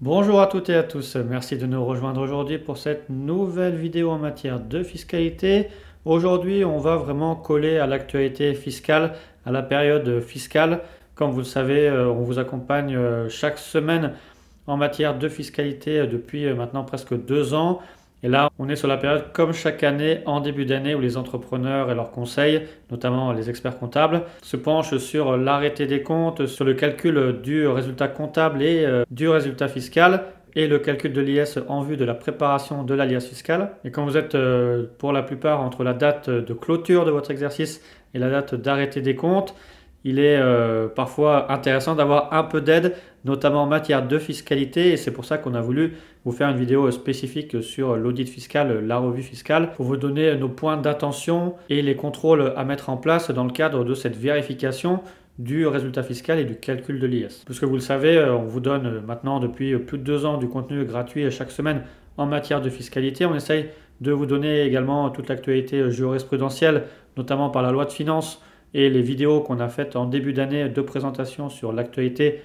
Bonjour à toutes et à tous, merci de nous rejoindre aujourd'hui pour cette nouvelle vidéo en matière de fiscalité. Aujourd'hui, on va vraiment coller à l'actualité fiscale, à la période fiscale. Comme vous le savez, on vous accompagne chaque semaine en matière de fiscalité depuis maintenant presque 2 ans. Et là, on est sur la période comme chaque année, en début d'année, où les entrepreneurs et leurs conseils, notamment les experts comptables, se penchent sur l'arrêté des comptes, sur le calcul du résultat comptable et du résultat fiscal, et le calcul de l'IS en vue de la préparation de l'alias fiscal. Et quand vous êtes pour la plupart entre la date de clôture de votre exercice et la date d'arrêté des comptes, il est parfois intéressant d'avoir un peu d'aide, notamment en matière de fiscalité, et c'est pour ça qu'on a voulu vous faire une vidéo spécifique sur l'audit fiscal, la revue fiscale, pour vous donner nos points d'attention et les contrôles à mettre en place dans le cadre de cette vérification du résultat fiscal et du calcul de l'IS. Puisque vous le savez, on vous donne maintenant depuis plus de 2 ans du contenu gratuit chaque semaine en matière de fiscalité. On essaye de vous donner également toute l'actualité jurisprudentielle, notamment par la loi de finances, et les vidéos qu'on a faites en début d'année de présentation sur l'actualité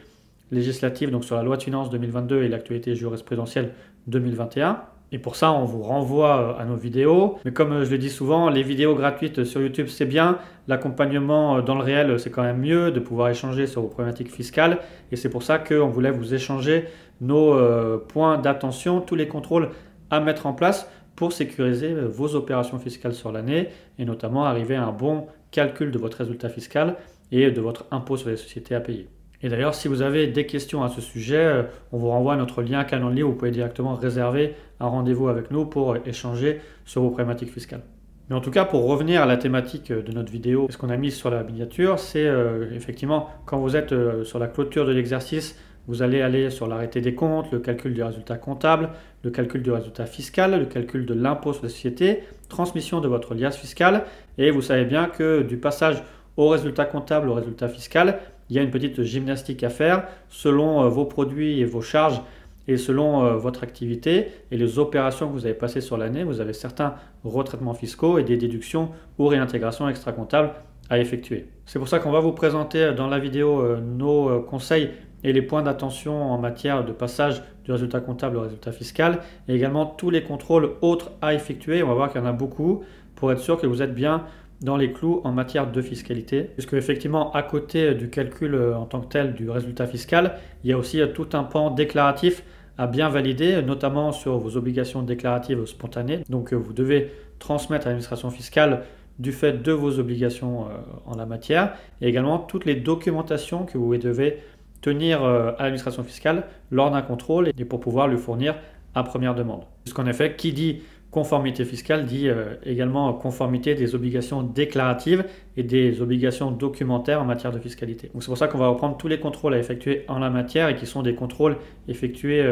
législative, donc sur la loi de finances 2022 et l'actualité jurisprudentielle 2021. Et pour ça, on vous renvoie à nos vidéos. Mais comme je le dis souvent, les vidéos gratuites sur YouTube, c'est bien. L'accompagnement dans le réel, c'est quand même mieux de pouvoir échanger sur vos problématiques fiscales. Et c'est pour ça qu'on voulait vous échanger nos points d'attention, tous les contrôles à mettre en place pour sécuriser vos opérations fiscales sur l'année et notamment arriver à un bon calcul de votre résultat fiscal et de votre impôt sur les sociétés à payer. Et d'ailleurs, si vous avez des questions à ce sujet, on vous renvoie à notre lien Calendly où vous pouvez directement réserver un rendez-vous avec nous pour échanger sur vos problématiques fiscales. Mais en tout cas, pour revenir à la thématique de notre vidéo, ce qu'on a mis sur la miniature, c'est effectivement quand vous êtes sur la clôture de l'exercice, vous allez aller sur l'arrêté des comptes, le calcul du résultat comptable, le calcul du résultat fiscal, le calcul de l'impôt sur les sociétés, transmission de votre liasse fiscale. Et vous savez bien que du passage au résultat comptable, au résultat fiscal, il y a une petite gymnastique à faire selon vos produits et vos charges et selon votre activité et les opérations que vous avez passées sur l'année. Vous avez certains retraitements fiscaux et des déductions ou réintégrations extra-comptables à effectuer. C'est pour ça qu'on va vous présenter dans la vidéo nos conseils et les points d'attention en matière de passage du résultat comptable au résultat fiscal et également tous les contrôles autres à effectuer. On va voir qu'il y en a beaucoup pour être sûr que vous êtes bien dans les clous en matière de fiscalité. Puisque effectivement, à côté du calcul en tant que tel du résultat fiscal, il y a aussi tout un pan déclaratif à bien valider, notamment sur vos obligations déclaratives spontanées. Donc vous devez transmettre à l'administration fiscale du fait de vos obligations en la matière et également toutes les documentations que vous devez tenir à l'administration fiscale lors d'un contrôle et pour pouvoir lui fournir à première demande. Puisqu'en effet, qui dit conformité fiscale dit également conformité des obligations déclaratives et des obligations documentaires en matière de fiscalité. Donc c'est pour ça qu'on va reprendre tous les contrôles à effectuer en la matière et qui sont des contrôles effectués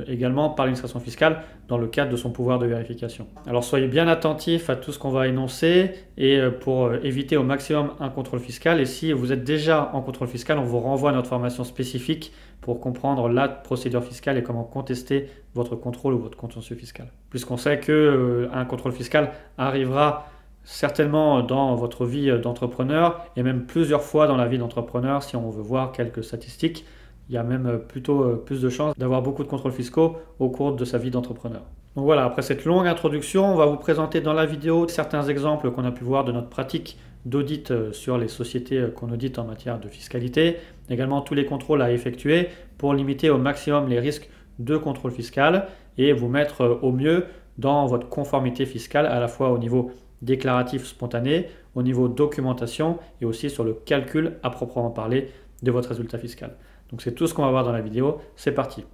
également par l'administration fiscale dans le cadre de son pouvoir de vérification. Alors soyez bien attentifs à tout ce qu'on va énoncer et pour éviter au maximum un contrôle fiscal. Et si vous êtes déjà en contrôle fiscal, on vous renvoie à notre formation spécifique pour comprendre la procédure fiscale et comment contester votre contrôle ou votre contentieux fiscal. Puisqu'on sait qu'un contrôle fiscal arrivera certainement dans votre vie d'entrepreneur et même plusieurs fois dans la vie d'entrepreneur si on veut voir quelques statistiques. Il y a même plutôt plus de chances d'avoir beaucoup de contrôles fiscaux au cours de sa vie d'entrepreneur. Donc voilà, après cette longue introduction, on va vous présenter dans la vidéo certains exemples qu'on a pu voir de notre pratique d'audit sur les sociétés qu'on audite en matière de fiscalité, également tous les contrôles à effectuer pour limiter au maximum les risques de contrôle fiscal et vous mettre au mieux dans votre conformité fiscale à la fois au niveau déclaratif spontané, au niveau documentation et aussi sur le calcul à proprement parler de votre résultat fiscal. Donc c'est tout ce qu'on va voir dans la vidéo, c'est parti.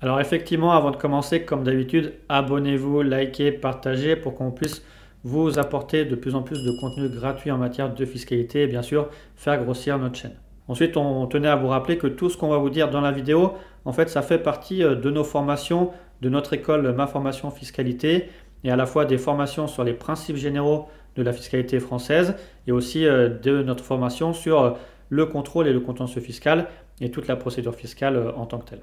Alors effectivement, avant de commencer, comme d'habitude, abonnez-vous, likez, partagez pour qu'on puisse vous apporter de plus en plus de contenu gratuit en matière de fiscalité et bien sûr faire grossir notre chaîne. Ensuite, on tenait à vous rappeler que tout ce qu'on va vous dire dans la vidéo, en fait, ça fait partie de nos formations, de notre école Ma Formation Fiscalité et à la fois des formations sur les principes généraux de la fiscalité française et aussi de notre formation sur le contrôle et le contentieux fiscal et toute la procédure fiscale en tant que telle.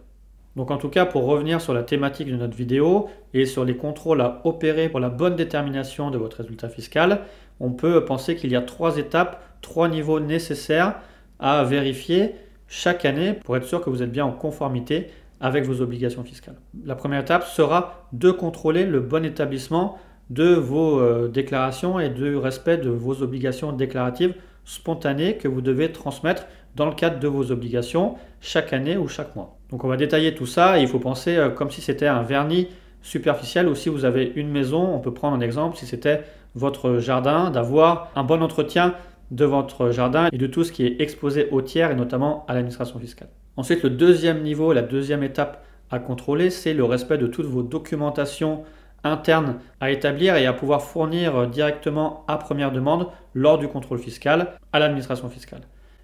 Donc en tout cas, pour revenir sur la thématique de notre vidéo et sur les contrôles à opérer pour la bonne détermination de votre résultat fiscal, on peut penser qu'il y a 3 étapes, 3 niveaux nécessaires à vérifier chaque année pour être sûr que vous êtes bien en conformité avec vos obligations fiscales. La première étape sera de contrôler le bon établissement de vos déclarations et du respect de vos obligations déclaratives spontanées que vous devez transmettre dans le cadre de vos obligations chaque année ou chaque mois. Donc on va détailler tout ça et il faut penser comme si c'était un vernis superficiel ou si vous avez une maison, on peut prendre un exemple, si c'était votre jardin, d'avoir un bon entretien de votre jardin et de tout ce qui est exposé aux tiers et notamment à l'administration fiscale. Ensuite, le deuxième niveau, la deuxième étape à contrôler, c'est le respect de toutes vos documentations internes à établir et à pouvoir fournir directement à première demande lors du contrôle fiscal à l'administration fiscale.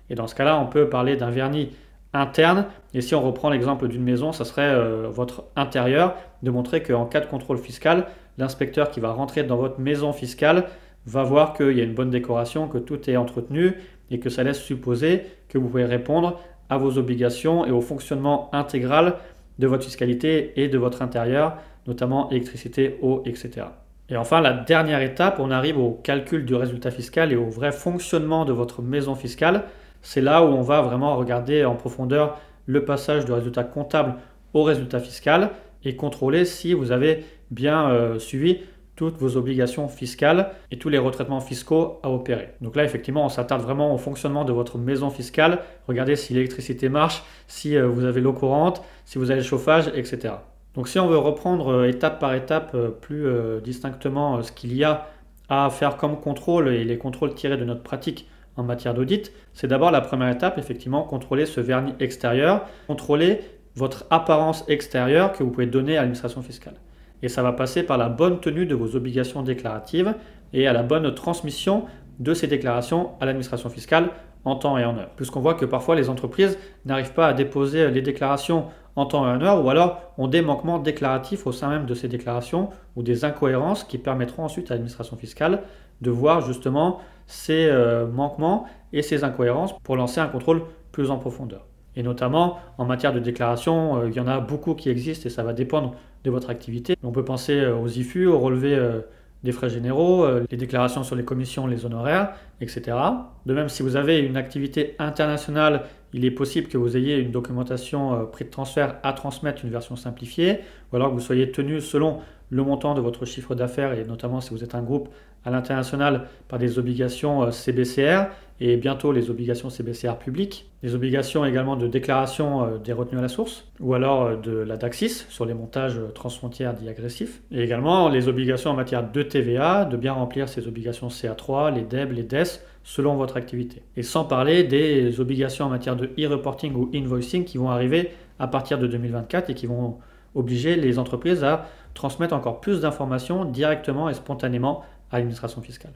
Et dans ce cas-là, on peut parler d'un vernis interne. Et si on reprend l'exemple d'une maison, ça serait votre intérieur, de montrer qu'en cas de contrôle fiscal, l'inspecteur qui va rentrer dans votre maison fiscale va voir qu'il y a une bonne décoration, que tout est entretenu et que ça laisse supposer que vous pouvez répondre à vos obligations et au fonctionnement intégral de votre fiscalité et de votre intérieur, notamment électricité, eau, etc. Et enfin, la dernière étape, on arrive au calcul du résultat fiscal et au vrai fonctionnement de votre maison fiscale. C'est là où on va vraiment regarder en profondeur le passage du résultat comptable au résultat fiscal et contrôler si vous avez bien suivi toutes vos obligations fiscales et tous les retraitements fiscaux à opérer. Donc là, effectivement, on s'attarde vraiment au fonctionnement de votre maison fiscale. Regardez si l'électricité marche, si vous avez l'eau courante, si vous avez le chauffage, etc. Donc si on veut reprendre étape par étape plus distinctement ce qu'il y a à faire comme contrôle et les contrôles tirés de notre pratique en matière d'audit, c'est d'abord la première étape, effectivement, contrôler ce vernis extérieur, contrôler votre apparence extérieure que vous pouvez donner à l'administration fiscale. Et ça va passer par la bonne tenue de vos obligations déclaratives et à la bonne transmission de ces déclarations à l'administration fiscale en temps et en heure. Puisqu'on voit que parfois les entreprises n'arrivent pas à déposer les déclarations en temps et en heure ou alors ont des manquements déclaratifs au sein même de ces déclarations ou des incohérences qui permettront ensuite à l'administration fiscale de voir justement ces manquements et ces incohérences pour lancer un contrôle plus en profondeur. Et notamment en matière de déclaration, il y en a beaucoup qui existent et ça va dépendre de votre activité. On peut penser aux IFU, aux relevés des frais généraux, les déclarations sur les commissions, les honoraires, etc. De même, si vous avez une activité internationale, il est possible que vous ayez une documentation prix de transfert à transmettre, une version simplifiée, ou alors que vous soyez tenu selon le montant de votre chiffre d'affaires, et notamment si vous êtes un groupe à l'international, par des obligations CBCR, et bientôt les obligations CBCR publiques, des obligations également de déclaration des retenues à la source, ou alors de la DAXIS sur les montages transfrontières dits agressifs, et également les obligations en matière de TVA, de bien remplir ces obligations CA3, les DEB, les DES, selon votre activité. Et sans parler des obligations en matière de e-reporting ou invoicing qui vont arriver à partir de 2024 et qui vont obliger les entreprises à transmettre encore plus d'informations directement et spontanément à l'administration fiscale.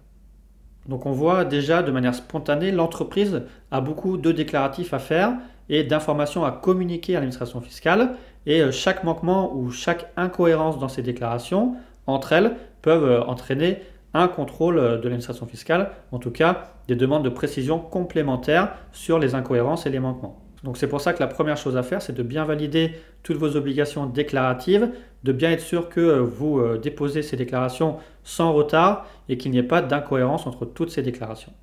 Donc on voit déjà de manière spontanée, l'entreprise a beaucoup de déclaratifs à faire et d'informations à communiquer à l'administration fiscale et chaque manquement ou chaque incohérence dans ces déclarations, entre elles, peuvent entraîner un contrôle de l'administration fiscale, en tout cas des demandes de précision complémentaires sur les incohérences et les manquements. Donc c'est pour ça que la première chose à faire, c'est de bien valider toutes vos obligations déclaratives, de bien être sûr que vous déposez ces déclarations sans retard et qu'il n'y ait pas d'incohérence entre toutes ces déclarations.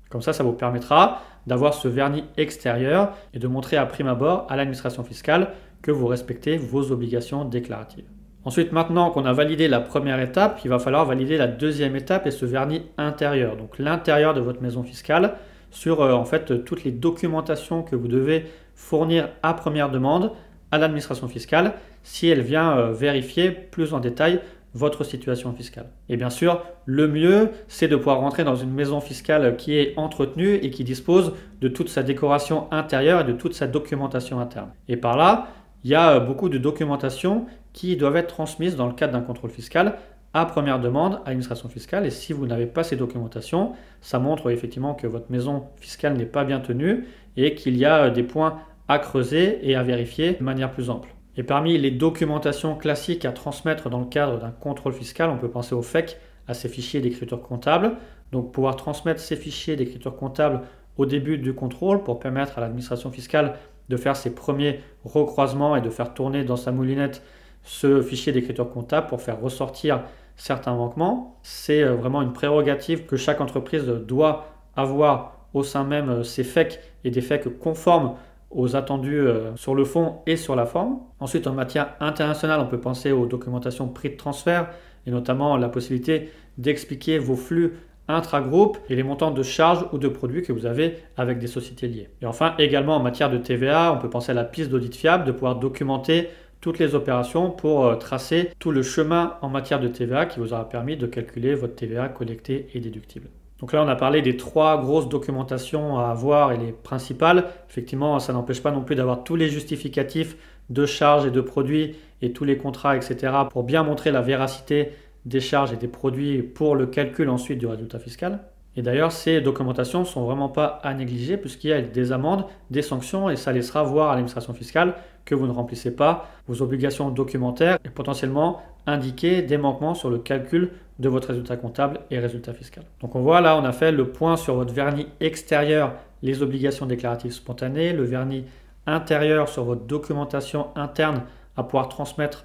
Comme ça vous permettra d'avoir ce vernis extérieur et de montrer à prime abord à l'administration fiscale que vous respectez vos obligations déclaratives. Ensuite, maintenant qu'on a validé la première étape, il va falloir valider la deuxième étape et ce vernis intérieur, donc l'intérieur de votre maison fiscale, sur en fait toutes les documentations que vous devez fournir à première demande à l'administration fiscale si elle vient vérifier plus en détail votre situation fiscale. Et bien sûr, le mieux, c'est de pouvoir rentrer dans une maison fiscale qui est entretenue et qui dispose de toute sa décoration intérieure et de toute sa documentation interne. Et par là, il y a beaucoup de documentation qui doivent être transmises dans le cadre d'un contrôle fiscal à première demande à l'administration fiscale. Et si vous n'avez pas ces documentations, ça montre effectivement que votre maison fiscale n'est pas bien tenue et qu'il y a des points à creuser et à vérifier de manière plus ample. Et parmi les documentations classiques à transmettre dans le cadre d'un contrôle fiscal, on peut penser au FEC, à ces fichiers d'écriture comptable. Donc pouvoir transmettre ces fichiers d'écriture comptable au début du contrôle pour permettre à l'administration fiscale de faire ses premiers recroisements et de faire tourner dans sa moulinette ce fichier d'écriture comptable pour faire ressortir certains manquements. C'est vraiment une prérogative que chaque entreprise doit avoir au sein même ses FEC et des FEC conformes aux attendus sur le fond et sur la forme. Ensuite, en matière internationale, on peut penser aux documentations prix de transfert et notamment la possibilité d'expliquer vos flux intra-groupe et les montants de charges ou de produits que vous avez avec des sociétés liées. Et enfin, également en matière de TVA, on peut penser à la piste d'audit fiable, de pouvoir documenter toutes les opérations pour tracer tout le chemin en matière de TVA qui vous aura permis de calculer votre TVA collectée et déductible. Donc là, on a parlé des 3 grosses documentations à avoir et les principales. Effectivement, ça n'empêche pas non plus d'avoir tous les justificatifs de charges et de produits et tous les contrats, etc. pour bien montrer la véracité des charges et des produits pour le calcul ensuite du résultat fiscal. Et d'ailleurs, ces documentations ne sont vraiment pas à négliger puisqu'il y a des amendes, des sanctions et ça laissera voir à l'administration fiscale que vous ne remplissez pas vos obligations documentaires et potentiellement indiquer des manquements sur le calcul de votre résultat comptable et résultat fiscal. Donc on voit là, on a fait le point sur votre vernis extérieur, les obligations déclaratives spontanées, le vernis intérieur sur votre documentation interne à pouvoir transmettre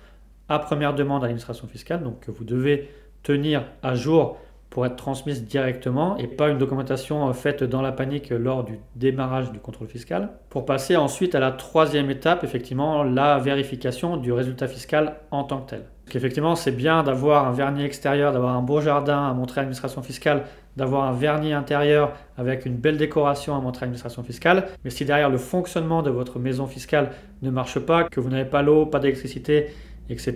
à première demande à l'administration fiscale, donc que vous devez tenir à jour pour être transmise directement et pas une documentation faite dans la panique lors du démarrage du contrôle fiscal. Pour passer ensuite à la 3e étape, effectivement, la vérification du résultat fiscal en tant que tel. Donc effectivement, c'est bien d'avoir un vernis extérieur, d'avoir un beau jardin à montrer à l'administration fiscale, d'avoir un vernis intérieur avec une belle décoration à montrer à l'administration fiscale. Mais si derrière le fonctionnement de votre maison fiscale ne marche pas, que vous n'avez pas l'eau, pas d'électricité, etc.,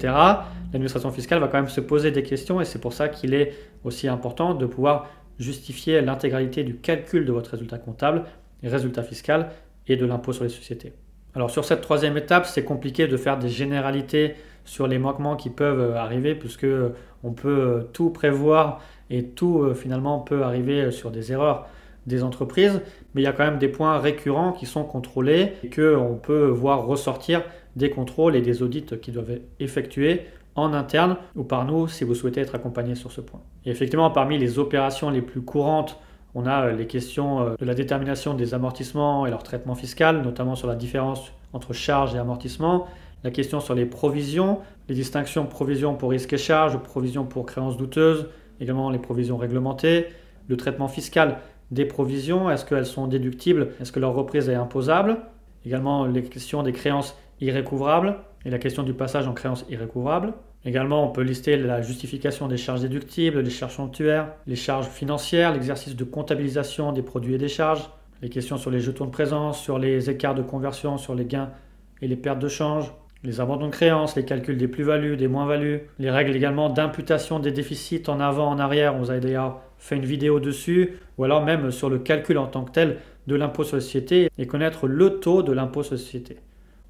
l'administration fiscale va quand même se poser des questions et c'est pour ça qu'il est aussi important de pouvoir justifier l'intégralité du calcul de votre résultat comptable, résultat fiscal et de l'impôt sur les sociétés. Alors sur cette 3e étape, c'est compliqué de faire des généralités sur les manquements qui peuvent arriver puisque on peut tout prévoir et tout finalement peut arriver sur des erreurs des entreprises, mais il y a quand même des points récurrents qui sont contrôlés et qu'on peut voir ressortir des contrôles et des audits qui doivent être effectués en interne ou par nous si vous souhaitez être accompagné sur ce point. Et effectivement, parmi les opérations les plus courantes, on a les questions de la détermination des amortissements et leur traitement fiscal, notamment sur la différence entre charges et amortissements, la question sur les provisions, les distinctions provisions pour risques et charges, provisions pour créances douteuses, également les provisions réglementées, le traitement fiscal des provisions, est-ce qu'elles sont déductibles, est-ce que leur reprise est imposable, également les questions des créances irrécouvrables et la question du passage en créances irrécouvrables. Également, on peut lister la justification des charges déductibles, les charges somptuaires, les charges financières, l'exercice de comptabilisation des produits et des charges, les questions sur les jetons de présence, sur les écarts de conversion, sur les gains et les pertes de change, les abandons de créances, les calculs des plus-values, des moins-values, les règles également d'imputation des déficits en avant, en arrière, on vous a d'ailleurs fait une vidéo dessus, ou alors même sur le calcul en tant que tel de l'impôt sur les sociétés et connaître le taux de l'impôt sur les sociétés.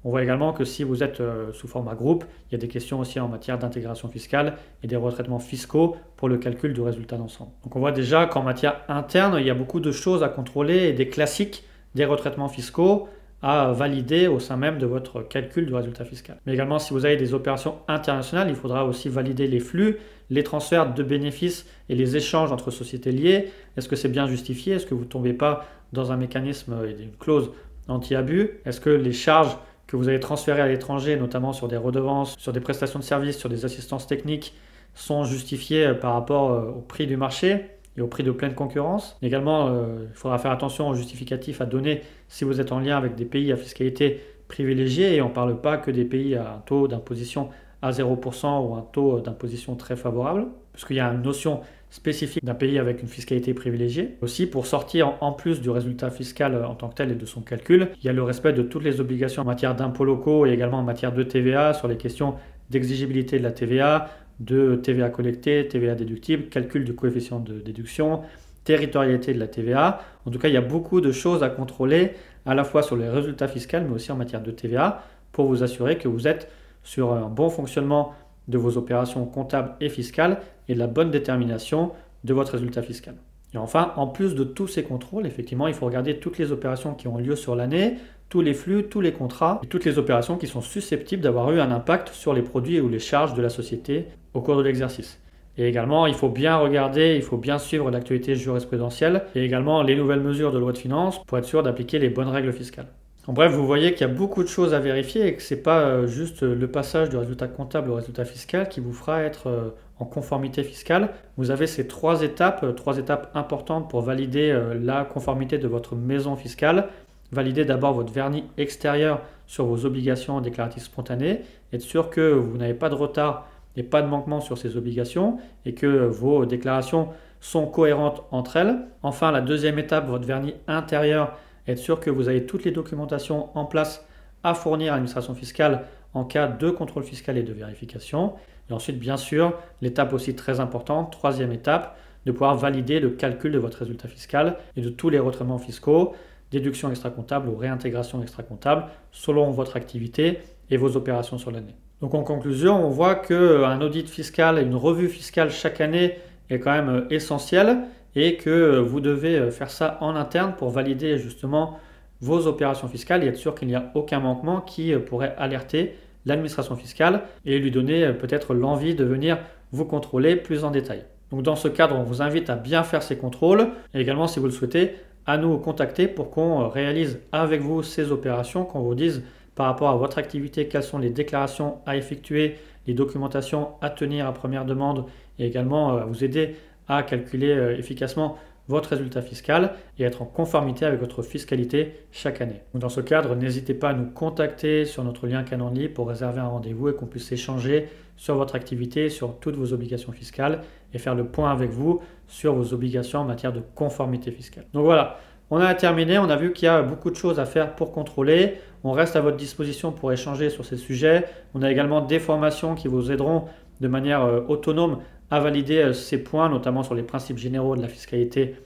On voit également que si vous êtes sous format groupe, il y a des questions aussi en matière d'intégration fiscale et des retraitements fiscaux pour le calcul du résultat d'ensemble. Donc on voit déjà qu'en matière interne, il y a beaucoup de choses à contrôler et des classiques des retraitements fiscaux à valider au sein même de votre calcul du résultat fiscal. Mais également, si vous avez des opérations internationales, il faudra aussi valider les flux, les transferts de bénéfices et les échanges entre sociétés liées. Est-ce que c'est bien justifié? Est-ce que vous ne tombez pas dans un mécanisme et une clause anti-abus? Est-ce que les charges que vous avez transférées à l'étranger, notamment sur des redevances, sur des prestations de services, sur des assistances techniques, sont justifiées par rapport au prix du marché et au prix de pleine concurrence? Également, il faudra faire attention aux justificatifs à donner si vous êtes en lien avec des pays à fiscalité privilégiée et on ne parle pas que des pays à un taux d'imposition à 0% ou un taux d'imposition très favorable, puisqu'il y a une notion spécifique d'un pays avec une fiscalité privilégiée. Aussi, pour sortir en plus du résultat fiscal en tant que tel et de son calcul, il y a le respect de toutes les obligations en matière d'impôts locaux et également en matière de TVA sur les questions d'exigibilité de la TVA, de TVA collectée, TVA déductible, calcul du coefficient de déduction, territorialité de la TVA. En tout cas, il y a beaucoup de choses à contrôler à la fois sur les résultats fiscaux mais aussi en matière de TVA pour vous assurer que vous êtes sur un bon fonctionnement de vos opérations comptables et fiscales et de la bonne détermination de votre résultat fiscal. Et enfin, en plus de tous ces contrôles, effectivement, il faut regarder toutes les opérations qui ont lieu sur l'année, tous les flux, tous les contrats et toutes les opérations qui sont susceptibles d'avoir eu un impact sur les produits ou les charges de la société au cours de l'exercice. Et également, il faut bien regarder, il faut bien suivre l'actualité jurisprudentielle et également les nouvelles mesures de loi de finances pour être sûr d'appliquer les bonnes règles fiscales. En bref, vous voyez qu'il y a beaucoup de choses à vérifier et que ce n'est pas juste le passage du résultat comptable au résultat fiscal qui vous fera être en conformité fiscale, vous avez ces trois étapes importantes pour valider la conformité de votre maison fiscale. Valider d'abord votre vernis extérieur sur vos obligations déclaratives spontanées, être sûr que vous n'avez pas de retard et pas de manquement sur ces obligations et que vos déclarations sont cohérentes entre elles. Enfin, la deuxième étape, votre vernis intérieur, être sûr que vous avez toutes les documentations en place à fournir à l'administration fiscale en cas de contrôle fiscal et de vérification. Et ensuite, bien sûr, l'étape aussi très importante, troisième étape, de pouvoir valider le calcul de votre résultat fiscal et de tous les retraitements fiscaux, déduction extra-comptable ou réintégration extra-comptable selon votre activité et vos opérations sur l'année. Donc en conclusion, on voit qu'un audit fiscal et une revue fiscale chaque année est quand même essentiel et que vous devez faire ça en interne pour valider justement vos opérations fiscales et être sûr qu'il n'y a aucun manquement qui pourrait alerter l'administration fiscale et lui donner peut-être l'envie de venir vous contrôler plus en détail. Donc dans ce cadre, on vous invite à bien faire ces contrôles et également, si vous le souhaitez, à nous contacter pour qu'on réalise avec vous ces opérations, qu'on vous dise par rapport à votre activité quelles sont les déclarations à effectuer, les documentations à tenir à première demande et également vous aider à calculer efficacement votre résultat fiscal et être en conformité avec votre fiscalité chaque année. Donc dans ce cadre, n'hésitez pas à nous contacter sur notre lien Calendly pour réserver un rendez-vous et qu'on puisse échanger sur votre activité, sur toutes vos obligations fiscales et faire le point avec vous sur vos obligations en matière de conformité fiscale. Donc voilà, on a terminé, on a vu qu'il y a beaucoup de choses à faire pour contrôler. On reste à votre disposition pour échanger sur ces sujets. On a également des formations qui vous aideront de manière autonome à valider ces points, notamment sur les principes généraux de la fiscalité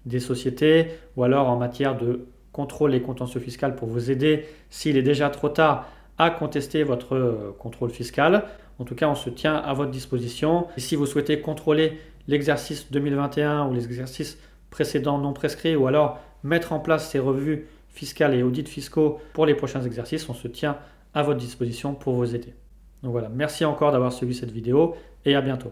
des sociétés ou alors en matière de contrôle et contentieux fiscal pour vous aider s'il est déjà trop tard à contester votre contrôle fiscal. En tout cas, on se tient à votre disposition. Et si vous souhaitez contrôler l'exercice 2021 ou les exercices précédents non prescrits ou alors mettre en place ces revues fiscales et audits fiscaux pour les prochains exercices, on se tient à votre disposition pour vous aider. Donc voilà, merci encore d'avoir suivi cette vidéo et à bientôt.